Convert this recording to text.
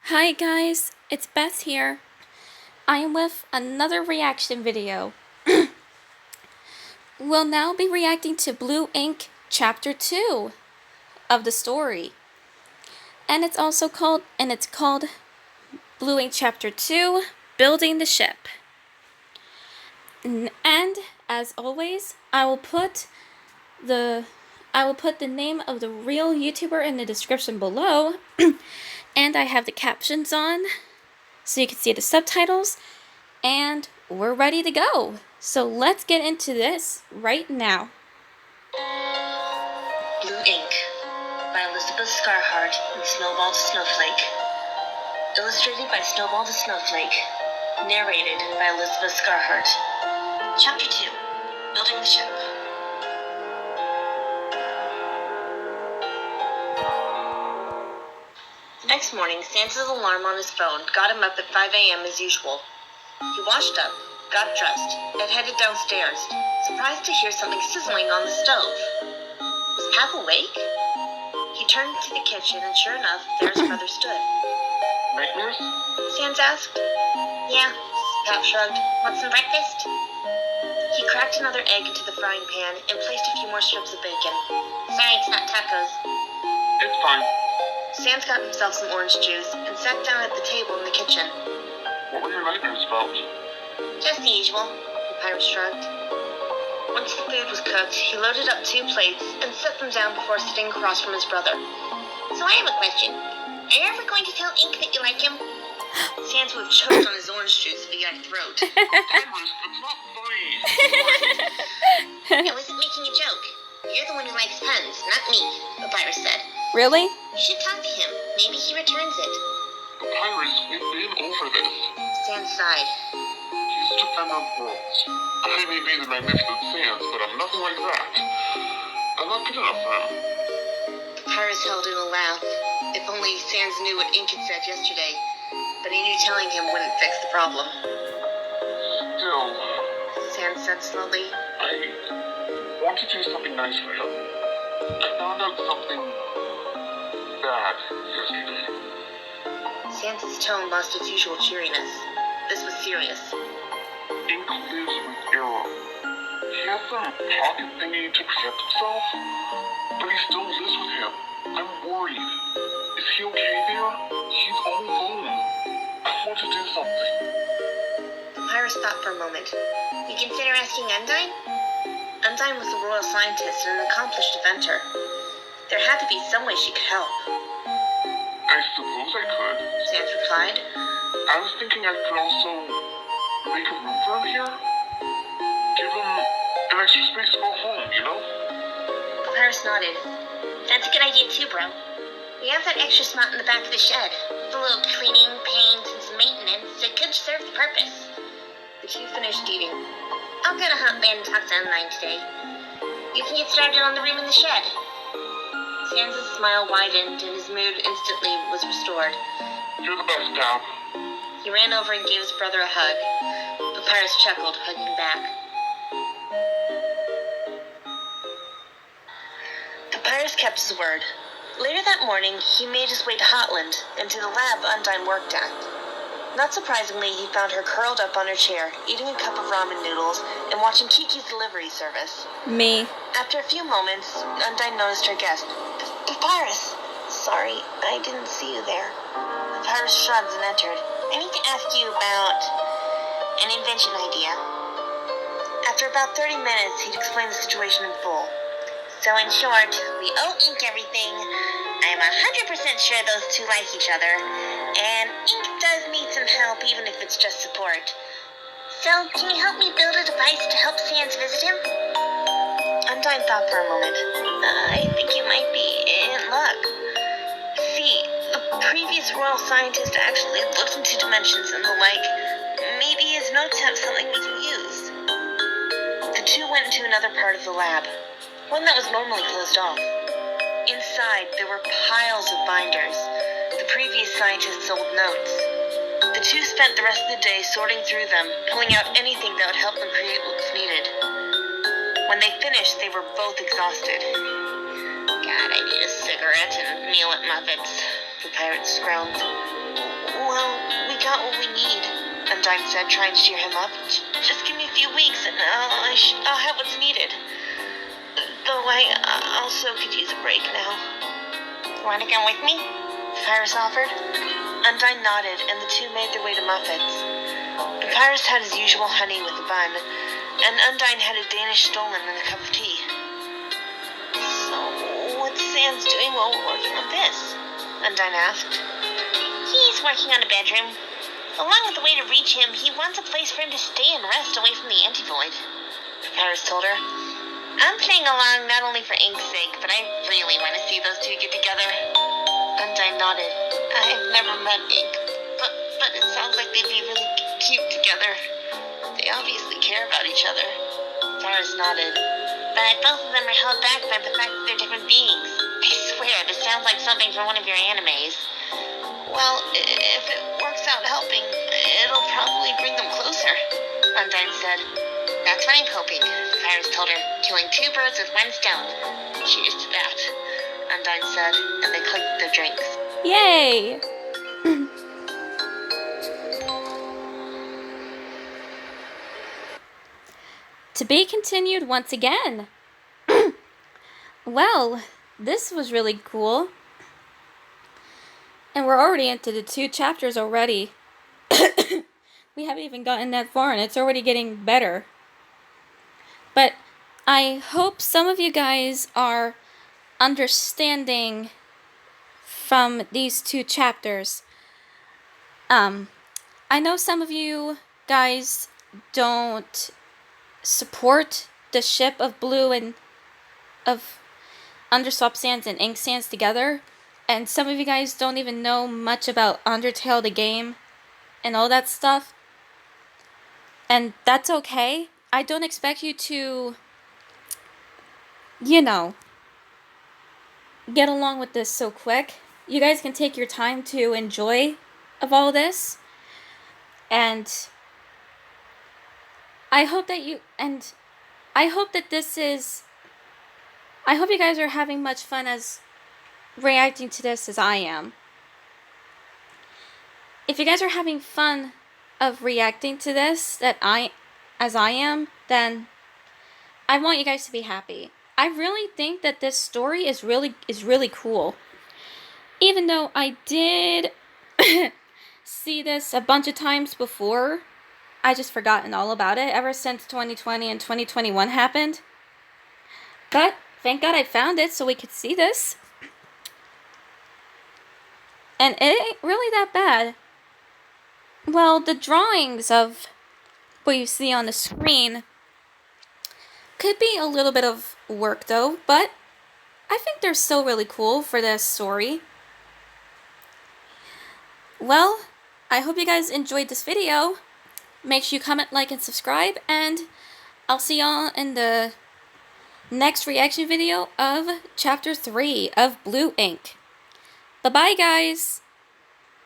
Hi guys, it's Beth here. I am with another reaction video. We'll now be reacting to Blue Ink Chapter 2 of the story. And it's called Blue Ink Chapter 2, Building the Ship. And as always, I will put the name of the real YouTuber in the description below. And I have the captions on so you can see the subtitles. And we're ready to go. So let's get into this right now. Blue Ink by Elizabeth Scarhart and Snowball the Snowflake. Illustrated by Snowball the Snowflake. Narrated by Elizabeth Scarhart. Chapter 2. Building the Ship. The next morning, Santa's alarm on his phone got him up at 5 a.m. as usual. He washed up, got dressed, and headed downstairs, surprised to hear something sizzling on the stove. Was Pap awake? He turned to the kitchen, and sure enough, there his brother stood. Nightmares? Sans asked. Yeah, Pap shrugged. Want some breakfast? He cracked another egg into the frying pan and placed a few more strips of bacon. Sorry, it's not tacos. It's fine. Sans got himself some orange juice and sat down at the table in the kitchen. What were your nightmares about? Just the usual, the pirate shrugged. Once the food was cooked, he loaded up 2 plates and set them down before sitting across from his brother. So I have a question. Are you ever going to tell Ink that you like him? Sans would have choked on his orange juice if he had a throat. Iris, it's not funny. I wasn't making a joke. You're the one who likes puns, not me, Papyrus said. Really? You should talk to him. Maybe he returns it. Iris, we've been over this. Sans sighed. He's a defender of worlds. I may be the magnificent Sans, but I'm nothing like that. I'm not good enough for him. Papyrus held in a laugh. If only Sans knew what Ink had said yesterday. But he knew telling him wouldn't fix the problem. Still, Sans said slowly. I want to do something nice for him. I found out something bad yesterday. Sans's tone lost its usual cheeriness. This was serious. Ink lives with Arrow. He has some pocket thingy to protect himself, but he still lives with him. I'm worried. Is he okay there? He's all alone. I want to do something. Papyrus thought for a moment. You consider asking Undyne? Undyne was a royal scientist and an accomplished inventor. There had to be some way she could help. I suppose I could. Sans replied. I was thinking I could also make a room for him here. Give him an extra space to go home, you know? Papyrus nodded. That's a good idea too, bro. We have that extra spot in the back of the shed. With a little cleaning, paint, and some maintenance, it could serve the purpose. The 2 finished eating. I'll get a hot man and talk to Undyne today. You can get started on the room in the shed. Sans' smile widened and his mood instantly was restored. You're the best, Dad. He ran over and gave his brother a hug. Papyrus chuckled, hugging back. Papyrus kept his word. Later that morning, he made his way to Hotland and to the lab Undyne worked at. Not surprisingly, he found her curled up on her chair, eating a cup of ramen noodles and watching Kiki's delivery service. Me. After a few moments, Undyne noticed her guest. Papyrus! Sorry, I didn't see you there. Papyrus shrugged and entered. I need to ask you about an invention idea. After about 30 minutes, he'd explained the situation in full. So in short, we owe Ink everything. I'm 100% sure those 2 like each other. And Ink does need some help, even if it's just support. So, can you help me build a device to help Sans visit him? Undyne thought for a moment. I think you might be in luck. See, the previous royal scientist actually looked into dimensions and the like. Maybe his notes have something we can use. The 2 went into another part of the lab, one that was normally closed off. Inside, there were piles of binders, the previous scientist's old notes. The 2 spent the rest of the day sorting through them, pulling out anything that would help them create what was needed. When they finished, they were both exhausted. God, I need a cigarette and meal at Muppets, the pirate groaned. got what we need, Undyne said, trying to cheer him up. Just give me a few weeks and I'll have what's needed. Though I also could use a break now. Want to come with me? Papyrus offered. Undyne nodded, and the two made their way to Muffet's. Papyrus had his usual honey with a bun, and Undyne had a Danish stollen and a cup of tea. So, what's Sans doing while we're working on this? Undyne asked. He's working on a bedroom. Along with the way to reach him, he wants a place for him to stay and rest away from the Antivoid, Papyrus told her. I'm playing along not only for Ink's sake, but I really want to see those two get together. Undyne nodded. I've never met Ink, but it sounds like they'd be really cute together. They obviously care about each other. Papyrus nodded. But both of them are held back by the fact that they're different beings. I swear, this sounds like something from one of your animes. Well, if it works out helping, it'll probably bring them closer, Undyne said. That's what I'm hoping, Papyrus told her, killing two birds with one stone. Cheers to that, Undyne said, and they clicked their drinks. Yay! To be continued once again. Well, this was really cool. And we're already into the 2 chapters already. We haven't even gotten that far and it's already getting better. But I hope some of you guys are understanding from these 2 chapters. I know some of you guys don't support the ship of Blue and of Underswap Sans and Ink Sans together. And some of you guys don't even know much about Undertale the game and all that stuff. And that's okay. I don't expect you to, get along with this so quick. You guys can take your time to enjoy of all this. And I hope that you guys are having much fun as reacting to this as I am. If you guys are having fun of reacting to this as I am, then I want you guys to be happy. I really think that this story is really cool. Even though I did see this a bunch of times before, I just forgotten all about it ever since 2020 and 2021 happened. But thank God I found it so we could see this. And it ain't really that bad. Well, the drawings of what you see on the screen could be a little bit of work though, but I think they're still really cool for this story. Well, I hope you guys enjoyed this video. Make sure you comment, like, and subscribe, and I'll see y'all in the next reaction video of Chapter 3 of Blue Ink. Bye-bye, guys!